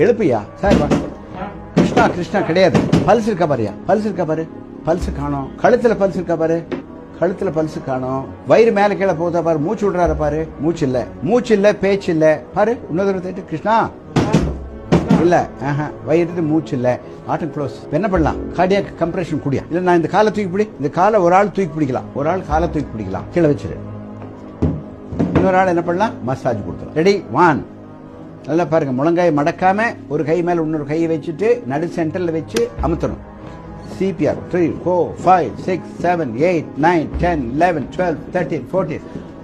எழுப்பியா sir வா. கிருஷ்ணா கிருஷ்ணா கிடையாது. Pulse இருக்கா பாரியா? பல்ஸ் இருக்கா பாரு. பல்ஸ் காணோம். கழுத்துல பல்ஸ் இருக்கா பாரு. கழுத்துல பல்ஸ் காணோம். வயிறு மேல கீழே போதா பாரு. மூச்சு விடுறாரு பாரு. மூச்சு இல்ல. மூச்சு இல்ல, பேச்சு இல்ல பாரு. இன்னொரு கிருஷ்ணா இல்ல. வயிறு மூச்சு இல்ல. ஆட்டம் க்ளோஸ். என்ன பண்ணலாம்? கார்டியாக் கம்ப்ரெஷன் குடியா? இல்ல நான் இந்த காலை தூக்கி பிடி. இந்த காலை ஒரு ஆள் தூக்கி பிடிக்கலாம். ஒரு ஆள் காலை தூக்கி பிடிக்கலாம். கீழே வச்சிரு. இன்னொரு ஆள் என்ன பண்ணலாம்? மசாஜ் கொடுக்கலாம். ரெடி 1. நல்லா பாருங்க. முழங்காய் மடக்காம ஒரு கை மேல இன்னொரு கையை வச்சுட்டு நடு சென்டர்ல வச்சு அமுத்தணும். CPR 3 4 5 6 7 8 9 10 11 12 13 14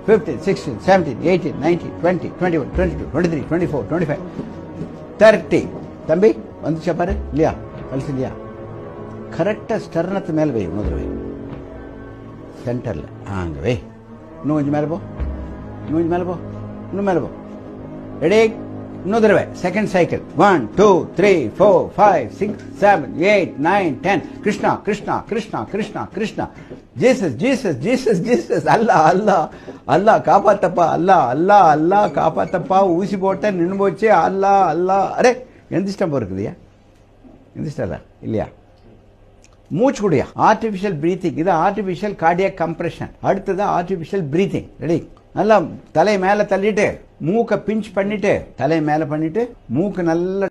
15 16 17 18 19 20 21 22 23 24 25 30. தம்பி வந்துச்சா பாரு. இல்லையா? பல்ஸ் இல்லையா? கரெக்டா ஸ்டர்னத்து மேல வை. இன்னொரு வை சென்டர்ல. அங்க வை. இன்னும் கொஞ்சம் மேல போ. இன்னும் கொஞ்சம் மேல போ. இன்னும் மேல போ. ரெடி? இன்னொரு தடவை. Second cycle. 1 2 3 4 5 6 7 8 9 10. Krishna Krishna Krishna Krishna Krishna. Jesus Jesus Jesus Jesus. அல்லா அல்லா அல்லா காப்பாத்தப்பா. அல்லா அல்லா அல்லா காப்பாத்தப்பா. ஊசி போட்ட நின்று போச்சு. அல்லா அல்லா. அரே எந்திரிச்சிட்டா போஇருக்குதுயா? எந்திரிச்சிட்டா இல்லையா? மூச்சு கூடியா? Artificial breathing. இது ஆர்டிபிஷியல் கார்டியாக் கம்ப்ரெஷன். அடுத்தது ஆர்டிபிஷியல் பிரீத்திங். ரெடி? நல்லா தலை மேல தள்ளிட்டு மூக்க பிஞ்ச் பண்ணிட்டு தலை மேல பண்ணிட்டு மூக்கு நல்ல